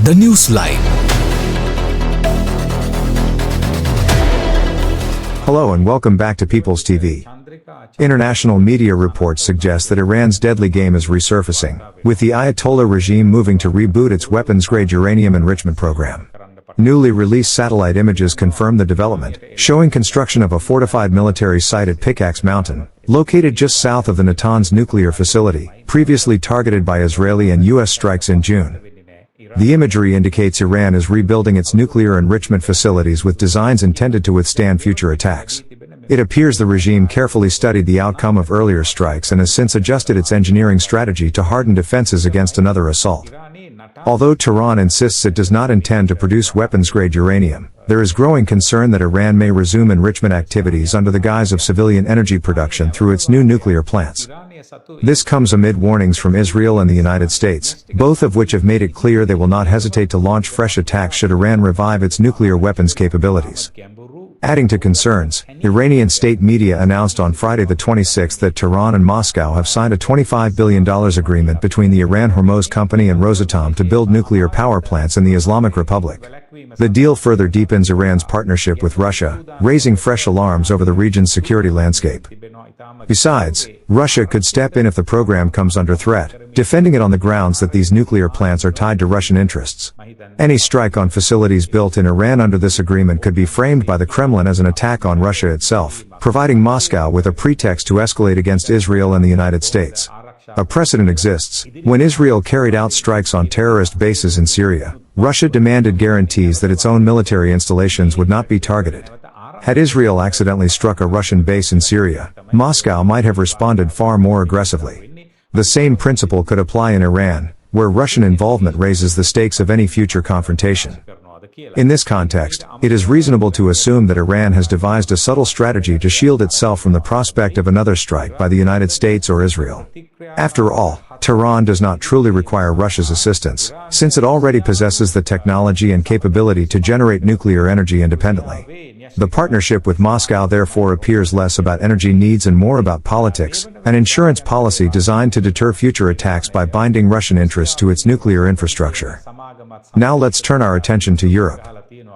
The News Line. Hello and welcome back to People's TV. International media reports suggest that Iran's deadly game is resurfacing, with the Ayatollah regime moving to reboot its weapons-grade uranium enrichment program. Newly released satellite images confirm the development, showing construction of a fortified military site at Pickaxe Mountain, located just south of the Natanz nuclear facility, previously targeted by Israeli and U.S. strikes in June. The imagery indicates Iran is rebuilding its nuclear enrichment facilities with designs intended to withstand future attacks. It appears the regime carefully studied the outcome of earlier strikes and has since adjusted its engineering strategy to harden defenses against another assault. Although Tehran insists it does not intend to produce weapons-grade uranium, there is growing concern that Iran may resume enrichment activities under the guise of civilian energy production through its new nuclear plants. This comes amid warnings from Israel and the United States, both of which have made it clear they will not hesitate to launch fresh attacks should Iran revive its nuclear weapons capabilities. Adding to concerns, Iranian state media announced on Friday the 26th that Tehran and Moscow have signed a $25 billion agreement between the Iran Hormuz Company and Rosatom to build nuclear power plants in the Islamic Republic. The deal further deepens Iran's partnership with Russia, raising fresh alarms over the region's security landscape. Besides, Russia could step in if the program comes under threat, defending it on the grounds that these nuclear plants are tied to Russian interests. Any strike on facilities built in Iran under this agreement could be framed by the Kremlin as an attack on Russia itself, providing Moscow with a pretext to escalate against Israel and the United States. A precedent exists. When Israel carried out strikes on terrorist bases in Syria, Russia demanded guarantees that its own military installations would not be targeted. Had Israel accidentally struck a Russian base in Syria, Moscow might have responded far more aggressively. The same principle could apply in Iran, where Russian involvement raises the stakes of any future confrontation. In this context, it is reasonable to assume that Iran has devised a subtle strategy to shield itself from the prospect of another strike by the United States or Israel. After all, Tehran does not truly require Russia's assistance, since it already possesses the technology and capability to generate nuclear energy independently. The partnership with Moscow therefore appears less about energy needs and more about politics, an insurance policy designed to deter future attacks by binding Russian interests to its nuclear infrastructure. Now let's turn our attention to Europe.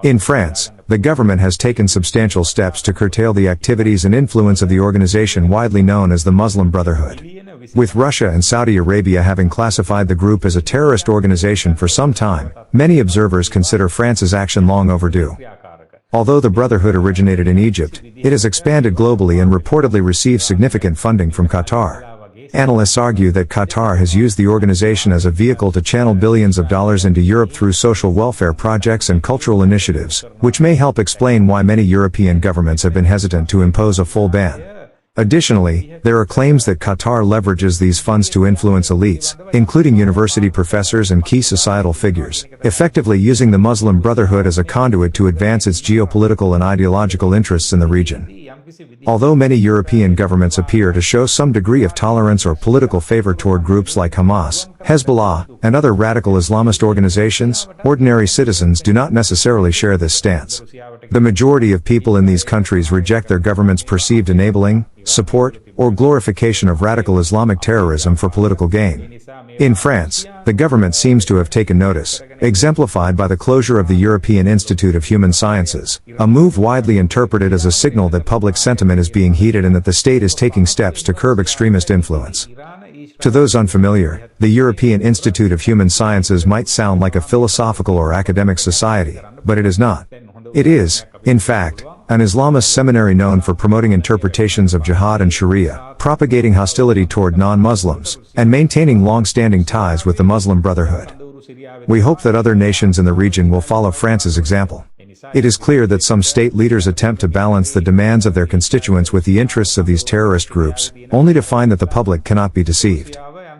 In France, the government has taken substantial steps to curtail the activities and influence of the organization widely known as the Muslim Brotherhood. With Russia and Saudi Arabia having classified the group as a terrorist organization for some time, many observers consider France's action long overdue. Although the Brotherhood originated in Egypt, it has expanded globally and reportedly received significant funding from Qatar. Analysts argue that Qatar has used the organization as a vehicle to channel billions of dollars into Europe through social welfare projects and cultural initiatives, which may help explain why many European governments have been hesitant to impose a full ban. Additionally, there are claims that Qatar leverages these funds to influence elites, including university professors and key societal figures, effectively using the Muslim Brotherhood as a conduit to advance its geopolitical and ideological interests in the region. Although many European governments appear to show some degree of tolerance or political favor toward groups like Hamas, Hezbollah, and other radical Islamist organizations, ordinary citizens do not necessarily share this stance. The majority of people in these countries reject their government's perceived enabling, support, or glorification of radical Islamic terrorism for political gain. In France, the government seems to have taken notice, exemplified by the closure of the European Institute of Human Sciences, a move widely interpreted as a signal that public sentiment is being heated and that the state is taking steps to curb extremist influence. To those unfamiliar, the European Institute of Human Sciences might sound like a philosophical or academic society, but it is not. It is, in fact, an Islamist seminary known for promoting interpretations of jihad and Sharia, propagating hostility toward non-Muslims, and maintaining long-standing ties with the Muslim Brotherhood. We hope that other nations in the region will follow France's example. It is clear that some state leaders attempt to balance the demands of their constituents with the interests of these terrorist groups, only to find that the public cannot be deceived.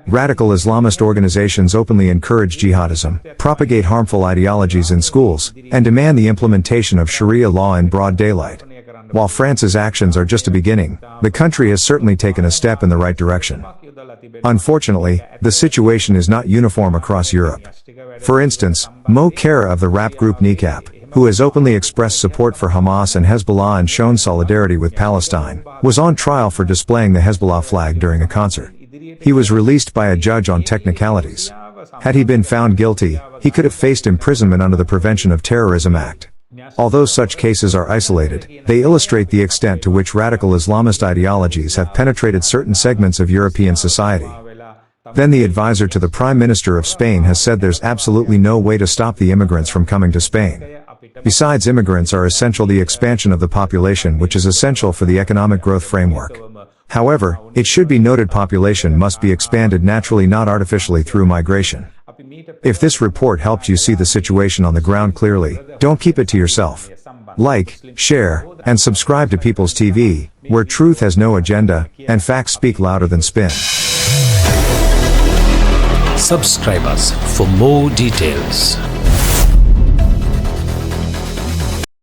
Radical Islamist organizations openly encourage jihadism, propagate harmful ideologies in schools, and demand the implementation of Sharia law in broad daylight. While France's actions are just a beginning, the country has certainly taken a step in the right direction. Unfortunately, the situation is not uniform across Europe. For instance, Mo Kara of the rap group Niqab, who has openly expressed support for Hamas and Hezbollah and shown solidarity with Palestine, was on trial for displaying the Hezbollah flag during a concert. He was released by a judge on technicalities. Had he been found guilty, he could have faced imprisonment under the Prevention of Terrorism Act. Although such cases are isolated, they illustrate the extent to which radical Islamist ideologies have penetrated certain segments of European society. Then the advisor to the Prime Minister of Spain has said there's absolutely no way to stop the immigrants from coming to Spain. Besides, immigrants are essential to the expansion of the population, which is essential for the economic growth framework. However, it should be noted population must be expanded naturally, not artificially through migration. If this report helped you see the situation on the ground clearly, don't keep it to yourself. Like, share, and subscribe to People's TV, where truth has no agenda, and facts speak louder than spin. Subscribe us for more details.